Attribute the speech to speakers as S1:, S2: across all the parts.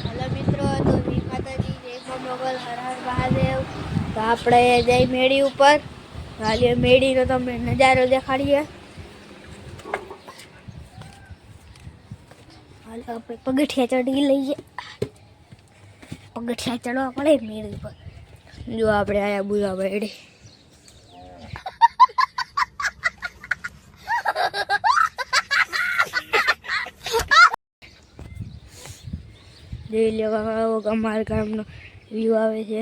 S1: Hello मित्रों, तो we माताजी जय मोगल हर हर महादेव। तो આપણે જઈ મેડી ઉપર હાલીએ મેડીનો તમને નજારો દેખાડીએ। હાલો આપણે પગથિયા ચડી લઈએ। પગથિયા ચડવા પડે મેડી ઉપર। જો આપણે આયા બુલા મેડી જોઈ લેવા અમારા ગામનો વ્યૂ આવે છે,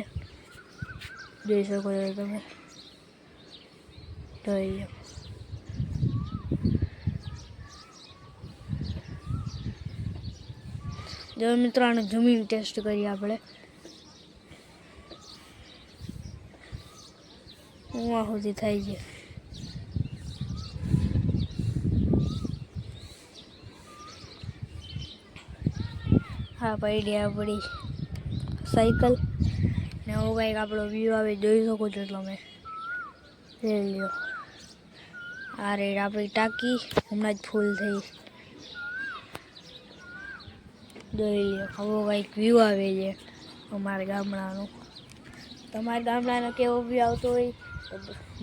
S1: જોઈ શકો છો તમે। જોઈ લો જો મિત્રો આનો જમીન ટેસ્ટ કરીએ આપણે। ઉવા સુધી થાય છે। हाँ पड़ी अपनी साइकिल ने वो कहीं आप व्यू आए જોઈ શકો છો તમે। ले लियो आ रे अपनी टाकी हमने फूल थी જોઈ લ્યો। હવે કંઈક વ્યૂ આવે છે અમારા ગામડાનો। તમારા ગામડાનો કેવો વ્યૂ આવતો હોય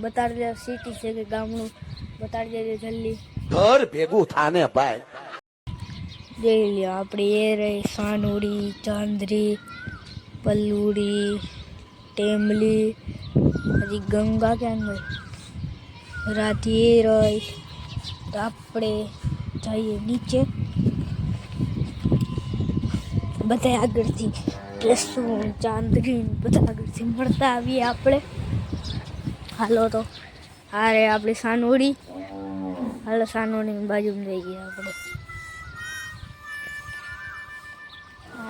S1: બતાડી દે। સિટી છે કે ગામડું બતાડી દેજો જલ્દી।
S2: ઘર ભેગું થાને ભાઈ।
S1: જોઈ લ્યો આપણી એ રહી સાનુડી, ચાંદરી, પલ્લુડી, ટેમલી, હજી ગંગા ક્યાં ગઈ, રાતી એ રહી। તો આપણે જઈએ નીચે બધા આગળથી કેસું ચાંદરી બધા આગળથી મળતા આવીએ આપણે। હાલો તો આ રે આપણી સાનુડી। હાલો સાનુડીની બાજુમાં જઈ ગયા આપણે।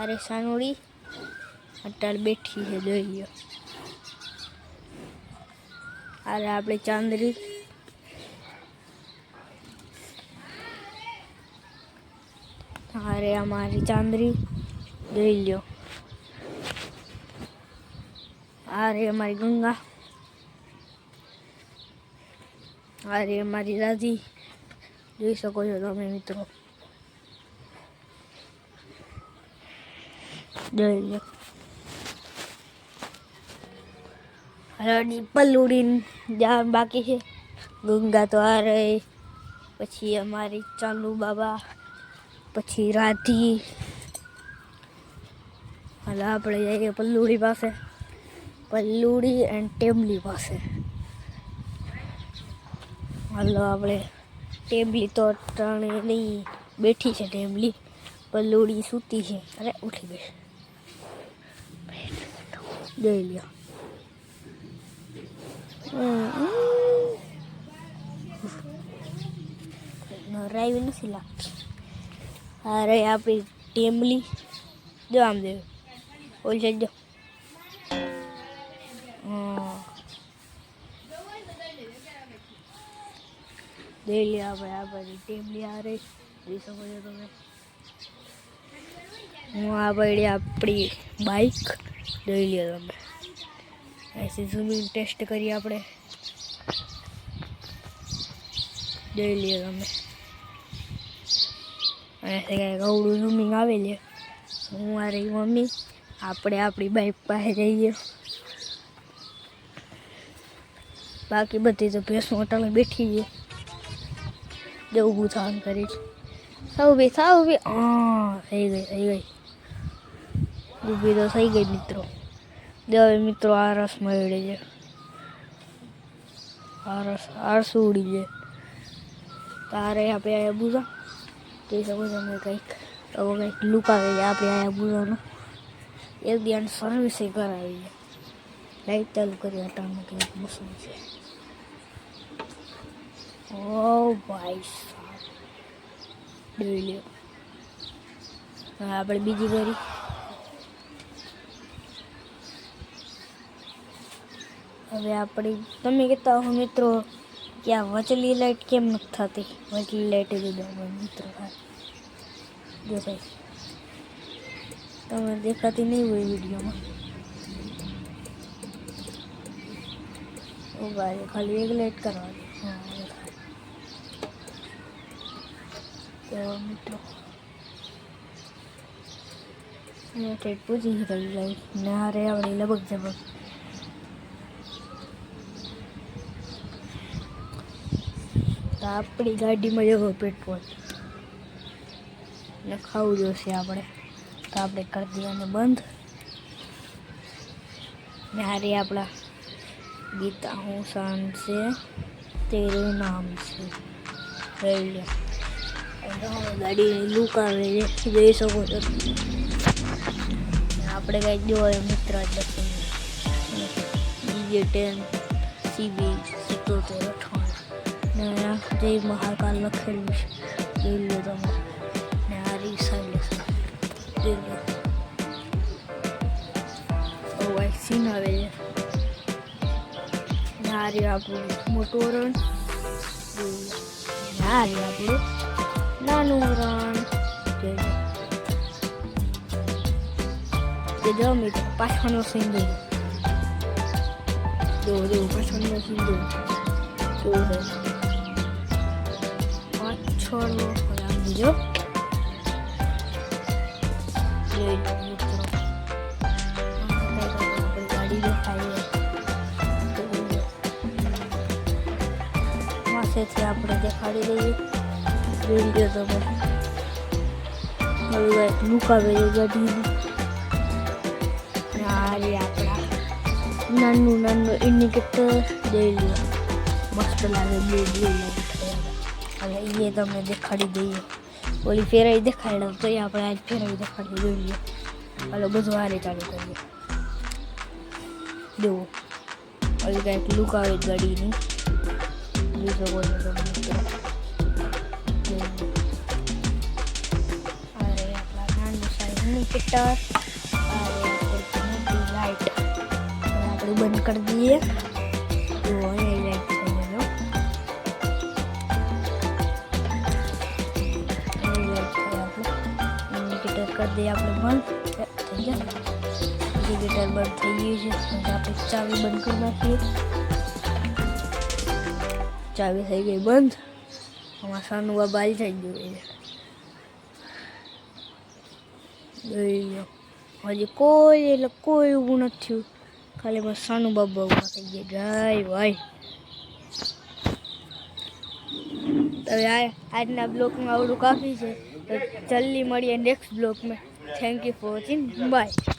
S1: अरे सानुड़ी अट्टार बैठी है जोई लो। अरे आपणे चांदरी अरे हमारी चांदरी जोई लो। अरे हमारी गंगा, अरे हमारी दादी जोई सको छो तमे मित्रों। જોઈ લો હરડી પલ્લુડી જવાનું બાકી છે। ગંગા તો આ રહી, પછી અમારી ચાલુ બાબા, પછી રાધી। હાલ આપણે જઈએ પલ્લુડી પાસે, પલ્લુડી એન્ડ ટેમલી પાસે। હાલો આપણે ટેમલી તો ત્રણે નહીં બેઠી છે ટેમલી, પલ્લુડી સૂતી છે। અરે ઉઠી ગઈ જોઈ લ્યો। નરાવી નથી લાગતી। અરે આપણી ટેમલી જો આમ દેવ ઓલ છે જો જોઈ લ્યો આપણે આ બધી ટેમલી આ રહી જોઈ શકો છો તમે। હું આ પડી આપણી બાઈક જોઈ લ્યો તમે। ऐसे ઝૂમિંગ ટેસ્ટ કરીએ આપણે જોઈ લ્યો તમે। ऐसे કાંઈક અવળું ઝૂમિંગ આવે છે। હું આ રહી મમ્મી, આપણે આપણી બાઈક પાસે જઈએ। બાકી બધી તો ભેંસો અટાણે બેઠી છે જો ઊભું થવાનું કરીશ। થાવ બે હા થઈ ગઈ ઊભી તો થઈ ગઈ મિત્રો। જો હવે મિત્રો આ રસ મળે છે, આ રસ આરસું ઉડી છે। તારે આપણે આયા બુઝા જોઈ શકો છો તમે। કંઈક એવો કંઈક લુક આવે છે આપણે આયા બુઝાનો। એક દિવસ સર્વિસ કરાવી છે। લાઈટ ચાલુ કરી અટાણું કંઈક મશીન છે। ઓ ભાઈ સાહેબ જોઈ લ્યો। હવે આપણે બીજી કરી હવે આપણી તમે કહેતા હો મિત્રો કે આ વચલી લાઈટ કેમ નથી થતી? વચલી લાઈટ જ મિત્રો જો ભાઈ તમે દેખાતી નહીં હોય વિડીયોમાં। ઓ ભાઈ ખાલી એક લાઈટ કરવા દે। હા તો મિત્રો ઠેઠ પૂછી કરી લઈ ને હારે આવડે લબક જબક તો આપણી ગાડીમાં જવો પેટ્રોલ ને ખાવું જોશે આપણે તો આપણે કરી દઈએ અને બંધ ને હારે આપણા ગીતા હું શાન છે તેરું નામ છે ગાડીની લુક આવે છે જોઈ શકો છો આપણે કંઈક જોવાય મિત્ર DJ10 CB 77 ને જય મહાકાલ લખેલું છે જોઈ લો તમે ને આ સાઇલેન્સ જોઈ લો એક સીન આવે છે ને આ રહ્યું આપણું મોટું રણ ને આ રહ્યું આપણું નાનું રણ જોઈ લો જો મિત્રો પાછળનો સીન જો પાછળનો સીન જો પાછળનો બીજો ગાડી દેખાય માસેથી આપણે દેખાડી દઈએ જોઈ લો તમે હવે લુક આવે છે ગાડીની આપણા નાનું ઇન્ડિકેટર દઈ લો મસ્ત લાગે બે હવે એ તમને દેખાડી દઈએ ઓલી ફેરાઈ દેખાડે તો એ આપણે આજ ફેરાઈ દેખાડી જોઈ લઈએ હાલો બધું હારે ચાલુ કરીએ જુઓ ઓલી કાંઈક લુક આવે ગાડીની જોઈ શકો છો તમે અરે આપણા નાનું સાઈઝ ઇન્ડિકેટર બંધ કરી દઈએ તો લાઈટ થઈ ગયો ઇન્ડિકેટર કરી દઈએ આપણે બંધ થઈ ગયા ઇન્ડિકેટર બંધ થઈ ગયું છે આપણે ચાવી બંધ કરી નાખીએ ચાવી થઈ ગઈ બંધ આમાં સાનું બાબા આવી થઈ ગયું જોઈ લો હજી કોઈ એટલે કોઈ ઊભું નથી થયું ખાલી બસ સાનું બાબા ઊભા થઈ ગયા જાય ભાઈ હવે આજના બ્લોગમાં આવડું કાફી છે તો જલ્દી મળીએ નેક્સ્ટ બ્લોગમાં thank you for watching bye